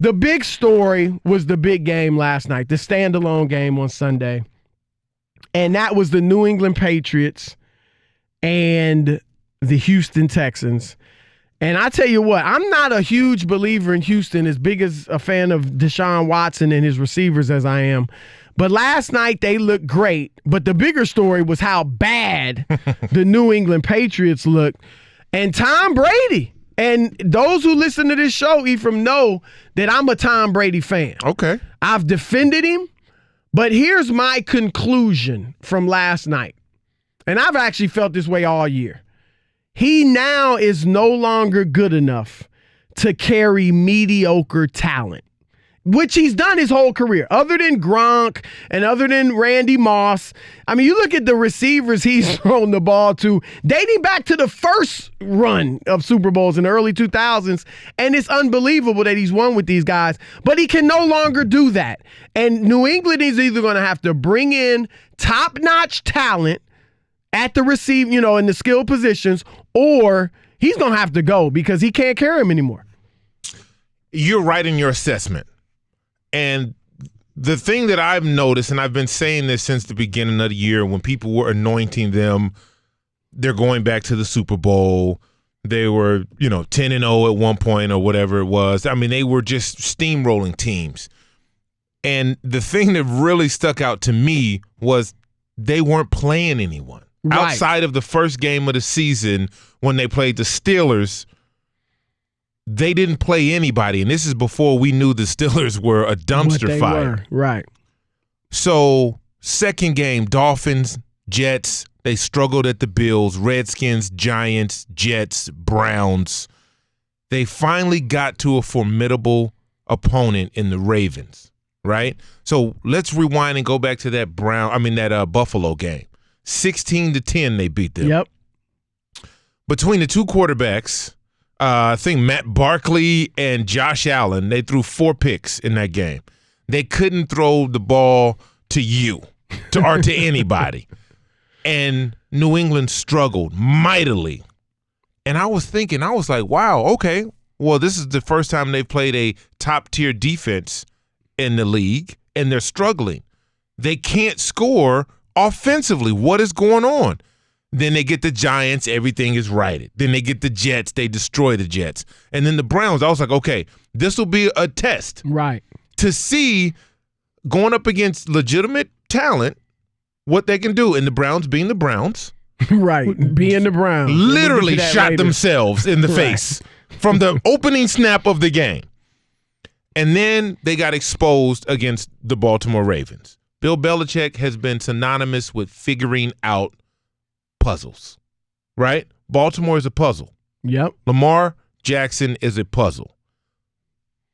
The big story was the big game last night, the standalone game on Sunday. And that was the New England Patriots and the Houston Texans. And I tell you what, I'm not a huge believer in Houston, as big as a fan of Deshaun Watson and his receivers as I am. But last night they looked great. But the bigger story was how bad the New England Patriots looked. And Tom Brady. And those who listen to this show, Ephraim, know that I'm a Tom Brady fan. Okay. I've defended him. But here's my conclusion from last night. And I've actually felt this way all year. He now is no longer good enough to carry mediocre talent, which he's done his whole career. Other than Gronk and other than Randy Moss, I mean, you look at the receivers he's thrown the ball to, dating back to the first run of Super Bowls in the early 2000s, and it's unbelievable that he's won with these guys, but he can no longer do that. And New England is either going to have to bring in top-notch talent at the in the skill positions, or he's going to have to go because he can't carry him anymore. You're right in your assessment. And the thing that I've noticed, and I've been saying this since the beginning of the year when people were anointing them, they're going back to the Super Bowl. They were, 10-0 at one point or whatever it was. I mean, they were just steamrolling teams. And the thing that really stuck out to me was they weren't playing anyone. Right. Outside of the first game of the season when they played the Steelers, they didn't play anybody. And this is before we knew the Steelers were a dumpster fire. Right. So, second game, Dolphins, Jets, they struggled at the Bills, Redskins, Giants, Jets, Browns. They finally got to a formidable opponent in the Ravens, right? So, let's rewind and go back to that Buffalo game. 16-10 they beat them. Yep. Between the two quarterbacks, I think Matt Barkley and Josh Allen, they threw 4 picks in that game. They couldn't throw the ball to you or to anybody. And New England struggled mightily. And I was like, wow, okay, well, this is the first time they've played a top-tier defense in the league, and they're struggling. They can't score offensively. What is going on? Then they get the Giants, everything is righted. Then they get the Jets, they destroy the Jets. And then the Browns, I was like, okay, this will be a test. Right. To see, going up against legitimate talent, what they can do. And the Browns being the Browns. Right. Being the Browns. Literally shot themselves in the face from the opening snap of the game. And then they got exposed against the Baltimore Ravens. Bill Belichick has been synonymous with figuring out puzzles, right? Baltimore is a puzzle. Yep. Lamar Jackson is a puzzle.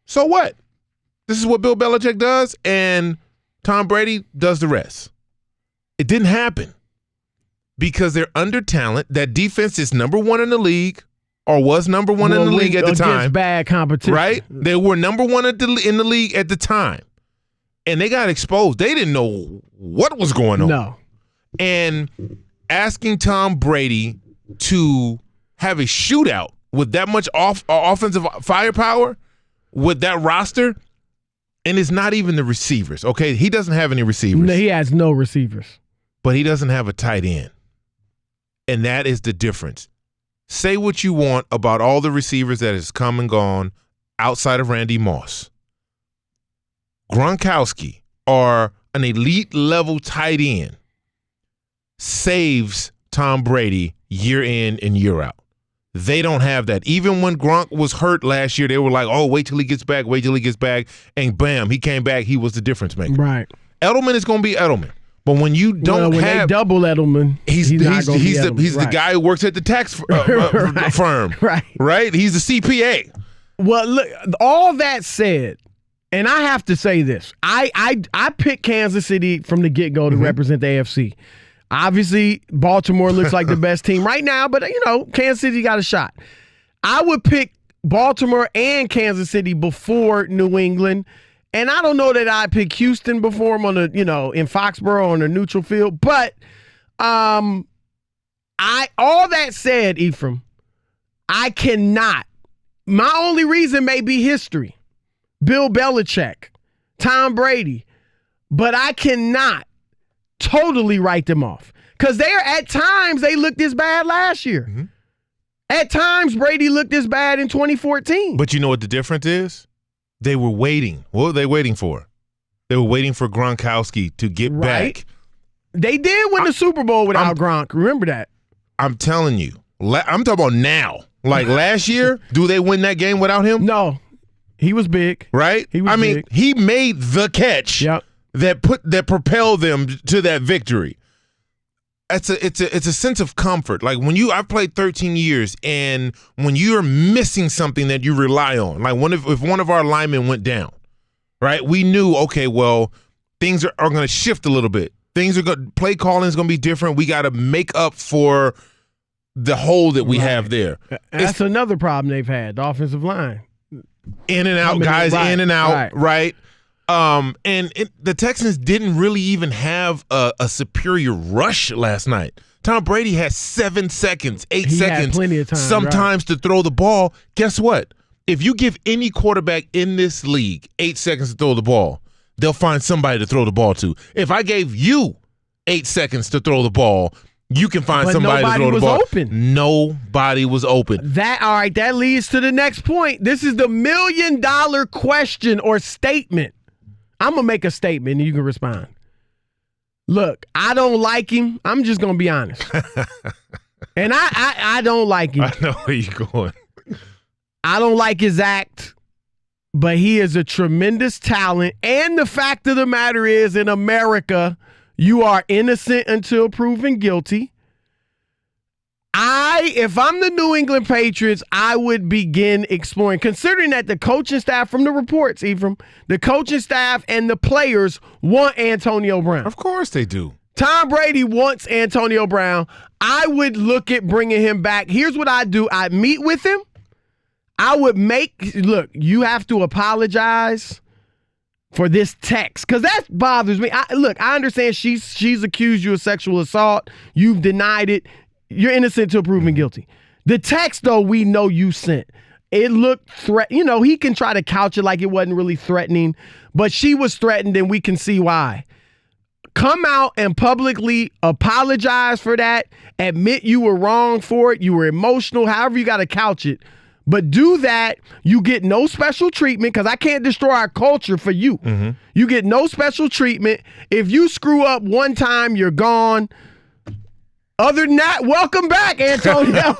So what? This is what Bill Belichick does, and Tom Brady does the rest. It didn't happen because they're under talent. That defense is number 1 in the league, or was number 1 in the league at the time. Bad competition. Right? They were number 1 in the league at the time. And they got exposed. They didn't know what was going on. No. And asking Tom Brady to have a shootout with that much offensive firepower, with that roster, and it's not even the receivers, okay? He doesn't have any receivers. No, he has no receivers. But he doesn't have a tight end. And that is the difference. Say what you want about all the receivers that has come and gone outside of Randy Moss. Gronkowski, or an elite-level tight end, saves Tom Brady year in and year out. They don't have that. Even when Gronk was hurt last year, they were like, oh, wait till he gets back, and bam, he came back, he was the difference maker. Right. Edelman is going to be Edelman. But when you don't when have they double Edelman, he's the guy who works at the tax firm. Right? He's the CPA. Well, look, all that said, and I have to say this. I picked Kansas City from the get-go to represent the AFC. Obviously, Baltimore looks like the best team right now, but, Kansas City got a shot. I would pick Baltimore and Kansas City before New England, and I don't know that I'd pick Houston before them on the, in Foxborough on a neutral field, but all that said, Ephraim, I cannot. My only reason may be history. Bill Belichick, Tom Brady, but I cannot totally write them off. Because at times, they looked this bad last year. Mm-hmm. At times, Brady looked this bad in 2014. But you know what the difference is? They were waiting. What were they waiting for? They were waiting for Gronkowski to get back. They did win the Super Bowl without Gronk. Remember that. I'm telling you. I'm talking about now. Like last year, do they win that game without him? No. He was big. Right? He was big. He made the catch that propelled them to that victory. It's a sense of comfort. Like I've played 13 years, and when you're missing something that you rely on, like if one of our linemen went down, right? We knew, okay, well, things are going to shift a little bit. Play calling is going to be different. We got to make up for the hole that we have there. That's another problem they've had, the offensive line. In and out, guys, in and out, right? The Texans didn't really even have a superior rush last night. Tom Brady had 7 seconds, 8 seconds, had plenty of time, sometimes to throw the ball. Guess what? If you give any quarterback in this league 8 seconds to throw the ball, they'll find somebody to throw the ball to. If I gave you 8 seconds to throw the ball, you can find somebody to throw the ball. Nobody was open. All right, that leads to the next point. This is the $1 million question or statement. I'm going to make a statement and you can respond. Look, I don't like him. I'm just going to be honest. And I don't like him. I know where you're going. I don't like his act, but he is a tremendous talent. And the fact of the matter is, in America, you are innocent until proven guilty. If I'm the New England Patriots, I would begin exploring, considering that the coaching staff, from the reports, Ephraim, the coaching staff and the players want Antonio Brown. Of course they do. Tom Brady wants Antonio Brown. I would look at bringing him back. Here's what I'd do. I'd meet with him. I would look, you have to apologize for this text, because that bothers me. I understand she's accused you of sexual assault. You've denied it. You're innocent until proven guilty. The text, though, we know you sent. It looked he can try to couch it like it wasn't really threatening, but she was threatened, and we can see why. Come out and publicly apologize for that. Admit you were wrong for it. You were emotional, however you got to couch it. But do that. You get no special treatment, because I can't destroy our culture for you. Mm-hmm. You get no special treatment. If you screw up one time, you're gone. Other than that, welcome back, Antonio.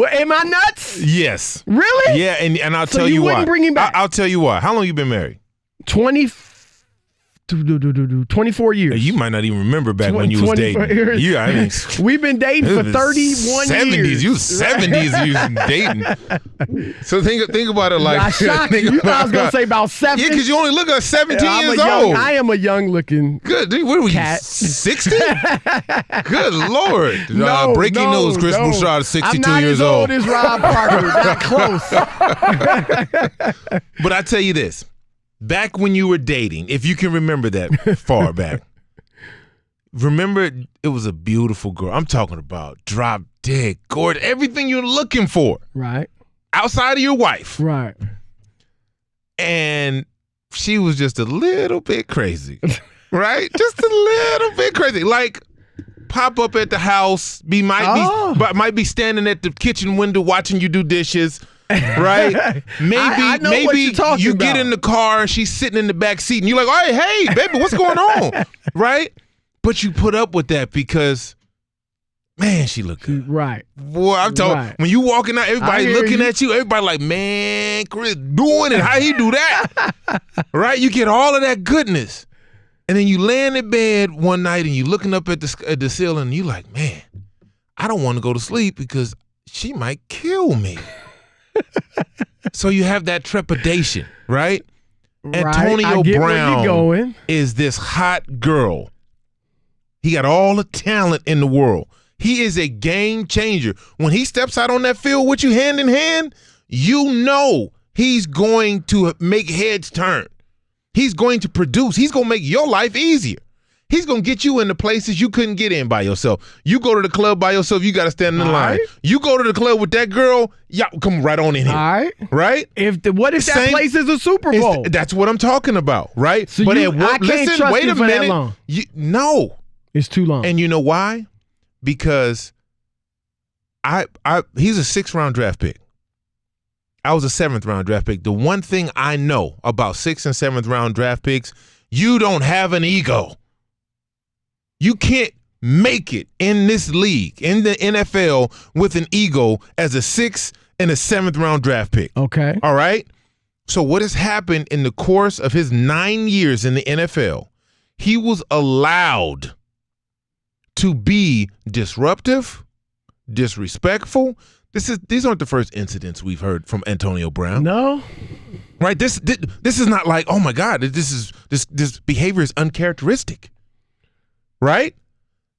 Am I nuts? Yes. Really? Yeah, and I'll tell you why. So you wouldn't bring him back? I'll tell you why. How long you been married? 24 years. You might not even remember back when you was dating. Years. We've been dating for 31 years. You 70s, you was dating. So think about it like. I shocked you. You thought I was going to say about 70. Yeah, because you only look at 17 years old. I am a young looking Good. What were you, 60? Good Lord. Breaking news, Chris Broussard is 62 years old. I'm not as old as Rob Parker. That close. But I tell you this. Back when you were dating, if you can remember that far back, remember it was a beautiful girl. I'm talking about drop dead gorgeous, everything you're looking for. Right. Outside of your wife. Right. And she was just a little bit crazy. Right? Just a little bit crazy. Like, pop up at the house, might be standing at the kitchen window watching you do dishes. Right? Maybe you get in the car and she's sitting in the back seat and you're like, hey, baby, what's going on? Right? But you put up with that because, man, she looked good. Right. Boy, I'm talking, when you walking out, everybody looking at you, everybody like, man, Chris doing it. How he do that? Right? You get all of that goodness. And then you lay in bed one night and you looking up at the ceiling and you like, man, I don't want to go to sleep because she might kill me. So you have that trepidation, right? Antonio Brown is this hot girl. He got all the talent in the world. He is a game changer. When he steps out on that field with you hand in hand, you know he's going to make heads turn. He's going to produce. He's going to make your life easier. He's going to get you into places you couldn't get in by yourself. You go to the club by yourself, you got to stand in the line. Right. You go to the club with that girl, y'all come right on in here. All right. Right? What if that place is a Super Bowl? That's what I'm talking about, right? So but I can't trust wait you a for minute. that long. No. It's too long. And you know why? Because he's a 6th-round draft pick. I was a 7th-round draft pick. The one thing I know about 6th and 7th-round draft picks, you don't have an ego. You can't make it in this league, in the NFL, with an ego as a 6th and a 7th-round draft pick. Okay. All right? So what has happened in the course of his 9 years in the NFL, he was allowed to be disruptive, disrespectful. These aren't the first incidents we've heard from Antonio Brown. No. Right? This is not like, oh my God, this behavior is uncharacteristic. Right?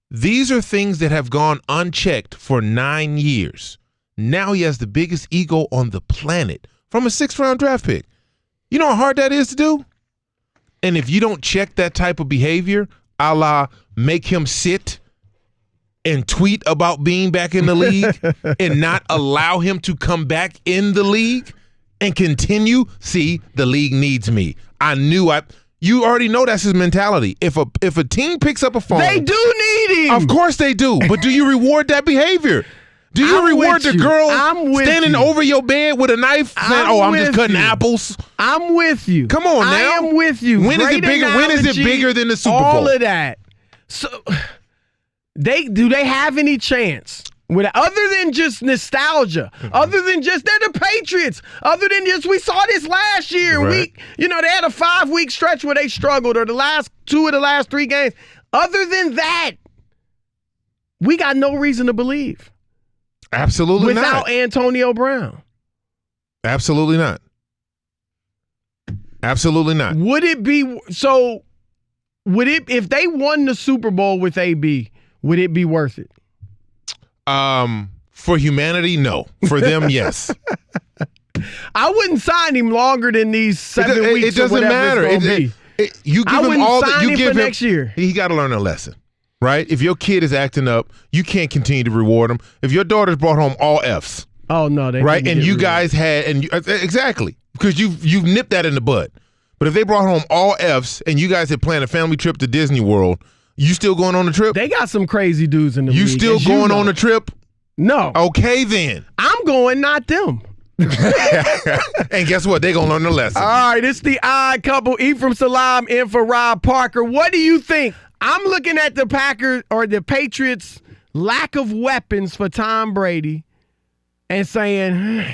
These are things that have gone unchecked for 9 years. Now he has the biggest ego on the planet from a 6th-round draft pick. You know how hard that is to do? And if you don't check that type of behavior, a la make him sit and tweet about being back in the league and not allow him to come back in the league and continue, see, the league needs me. You already know that's his mentality. If a team picks up a phone, they do need him. Of course they do. But do you reward that behavior? Do you reward the girl standing over your bed with a knife saying, I'm just cutting apples? I'm with you. Come on now. I am with you. When is it bigger? When is it bigger than the Super Bowl? All of that. So do they have any chance? Other than just nostalgia, other than just they're the Patriots, other than just we saw this last year. Right. They had a 5-week stretch where they struggled, or the last 2 of the last 3 games. Other than that, we got no reason to believe. Absolutely not. Without Antonio Brown. Absolutely not. Absolutely not. Would it be so? If they won the Super Bowl with AB, would it be worth it? For humanity, no. For them, yes. I wouldn't sign him longer than these 7 weeks. It doesn't matter. You give him all that you give him next year. He got to learn a lesson, right? If your kid is acting up, you can't continue to reward him. If your daughter's brought home all Fs, oh no, they right? And you guys had exactly because you've nipped that in the bud. But if they brought home all Fs and you guys had planned a family trip to Disney World, you still going on the trip? They got some crazy dudes in the league. You still going on the trip? No. Okay, then. I'm going, not them. And guess what? They're going to learn the lesson. All right, it's the odd couple. Ephraim Salaam in for Rob Parker. What do you think? I'm looking at the Patriots' lack of weapons for Tom Brady and saying,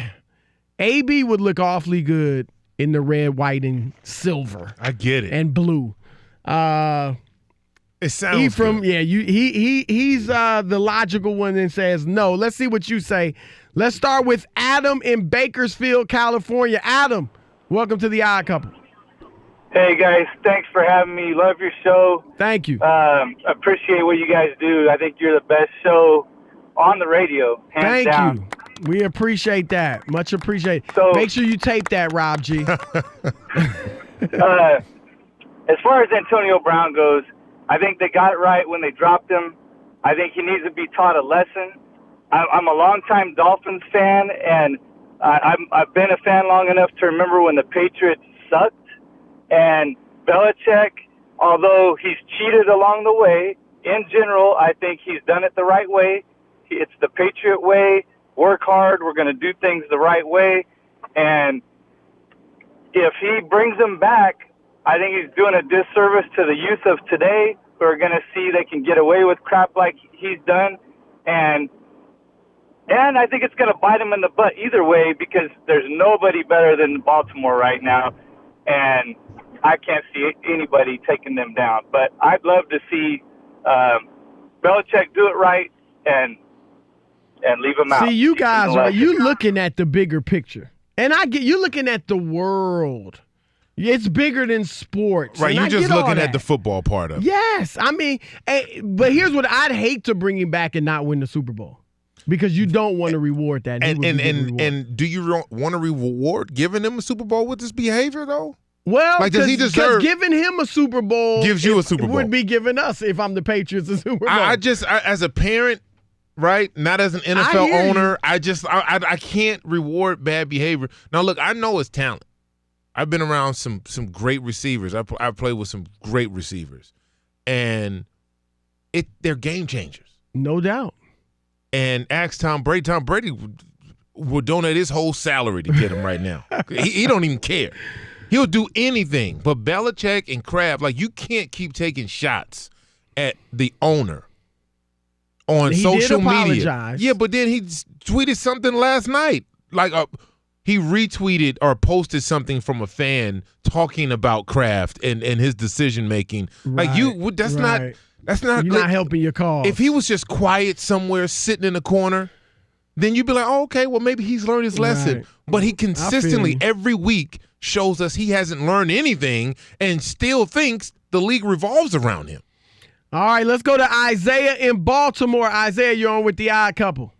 AB would look awfully good in the red, white, and silver. I get it. And blue. It sounds Ephraim, good. yeah, he's the logical one and says no. Let's see what you say. Let's start with Adam in Bakersfield, California. Adam, welcome to the Odd Couple. Hey, guys. Thanks for having me. Love your show. Thank you. Appreciate what you guys do. I think you're the best show on the radio, hands down. Thank you. We appreciate that. Much appreciated. So, make sure you tape that, Rob G. As far as Antonio Brown goes, I think they got it right when they dropped him. I think he needs to be taught a lesson. I'm a longtime Dolphins fan, and I've been a fan long enough to remember when the Patriots sucked. And Belichick, although he's cheated along the way, in general, I think he's done it the right way. It's the Patriot way. Work hard. We're going to do things the right way. And if he brings them back, I think he's doing a disservice to the youth of today who are going to see they can get away with crap like he's done. And I think it's going to bite him in the butt either way because there's nobody better than Baltimore right now. And I can't see anybody taking them down. But I'd love to see Belichick do it right and leave them out. See, you guys are looking at the bigger picture. And I get you looking at the world. It's bigger than sports. Right, you're just looking at the football part of it. Yes. I mean, but here's what I'd hate to bring him back and not win the Super Bowl. Because you don't want to reward that. And do you want to reward giving them a Super Bowl with this behavior, though? Well, like, does he deserve? Giving him a Super Bowl gives you a Super Bowl. Would be giving us, if I'm the Patriots, a Super Bowl. I as a parent, right? Not as an NFL owner. I can't reward bad behavior. Now, look, I know it's talent. I've been around some great receivers. I played with some great receivers, and they're game changers, no doubt. And ask Tom Brady. Tom Brady would donate his whole salary to get him right now. He don't even care. He'll do anything. But Belichick and Kraft, like, you can't keep taking shots at the owner on social media. Yeah, but then he tweeted something last night. Like, he retweeted or posted something from a fan talking about Kraft and his decision making. Right, like, that's not. You're not helping your cause. If he was just quiet somewhere, sitting in a corner, then you'd be like, oh, okay, well, maybe he's learned his lesson. Right. But he consistently, every week, shows us he hasn't learned anything and still thinks the league revolves around him. All right, let's go to Isaiah in Baltimore. Isaiah, you're on with the Odd Couple.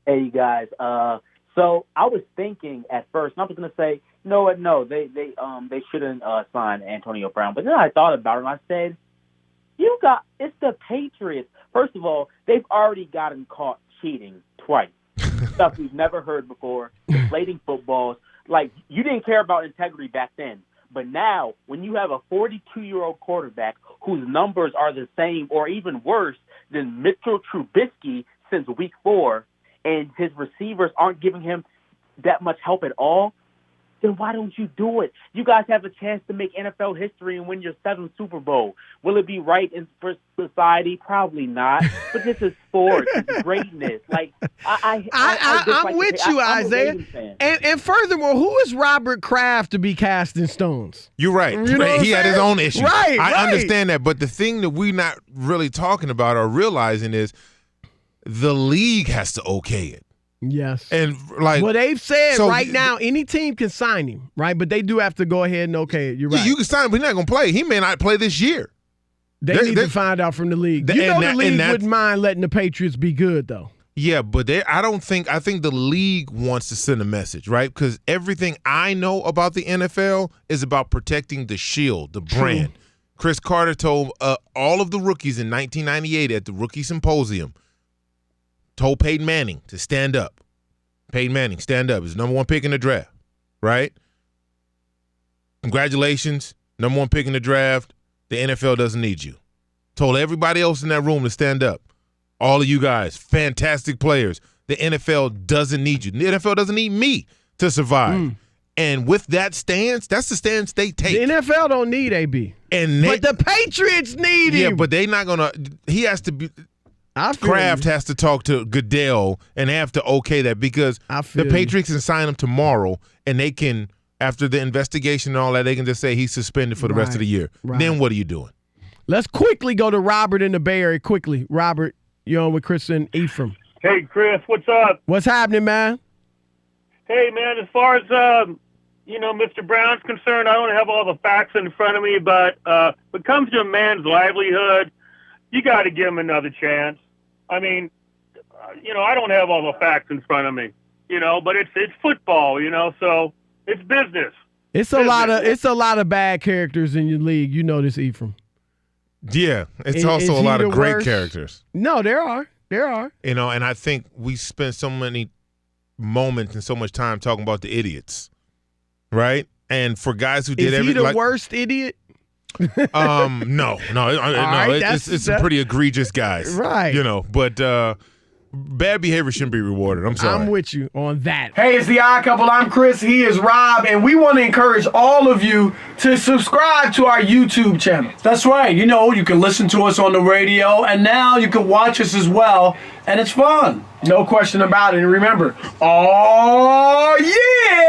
Hey, you guys. So I was thinking at first, and I was going to say, you know what, no, they shouldn't sign Antonio Brown. But then I thought about it, and I said, it's the Patriots. First of all, they've already gotten caught cheating twice. Stuff we've never heard before, deflating footballs. Like, you didn't care about integrity back then. But now, when you have a 42-year-old quarterback whose numbers are the same or even worse than Mitchell Trubisky since week 4, and his receivers aren't giving him that much help at all, then why don't you do it? You guys have a chance to make NFL history and win your 7th Super Bowl. Will it be right for society? Probably not. But this is sports. It's greatness. Like, I'm with you, Isaiah. And furthermore, who is Robert Kraft to be casting stones? You're right. You know he had his own issues. Right, I understand that. But the thing that we're not really talking about or realizing is the league has to okay it. Yes. And like, well, they've said right now any team can sign him, right? But they do have to go ahead and okay it. You're right. You can sign him, but he's not going to play. He may not play this year. They need to find out from the league. The league wouldn't mind letting the Patriots be good, though. Yeah, but I think the league wants to send a message, right? Because everything I know about the NFL is about protecting the shield, the brand. True. Chris Carter told all of the rookies in 1998 at the Rookie Symposium, told Peyton Manning to stand up. Peyton Manning, stand up. He's the number 1 pick in the draft, right? Congratulations, number 1 pick in the draft. The NFL doesn't need you. Told everybody else in that room to stand up. All of you guys, fantastic players. The NFL doesn't need you. The NFL doesn't need me to survive. And with that stance, that's the stance they take. The NFL don't need AB. But the Patriots need him. Yeah, but they're not going to – he has to be – Kraft has to talk to Goodell and have to okay that because the Patriots can sign him tomorrow and they can, after the investigation and all that, they can just say he's suspended for the rest of the year. Right. Then what are you doing? Let's quickly go to Robert in the Bay Area. Quickly. Robert, you're on with Chris and Ephraim. Hey, Chris, what's up? What's happening, man? Hey, man, as far as, Mr. Brown's concerned, I don't have all the facts in front of me, but when it comes to a man's livelihood, you got to give him another chance. I mean, I don't have all the facts in front of me, but it's football, so it's business. It's a lot of bad characters in your league. You know this, Ephraim. Yeah, it's also a lot of great characters. No, there are. And I think we spend so many moments and so much time talking about the idiots, right? And for guys who did everything, is he the worst idiot? No. It's some pretty egregious guys, right? But bad behavior shouldn't be rewarded. I'm sorry. I'm with you on that. Hey, it's the Odd Couple. I'm Chris. He is Rob, and we want to encourage all of you to subscribe to our YouTube channel. That's right. You can listen to us on the radio, and now you can watch us as well, and it's fun. No question about it. And remember, oh yeah.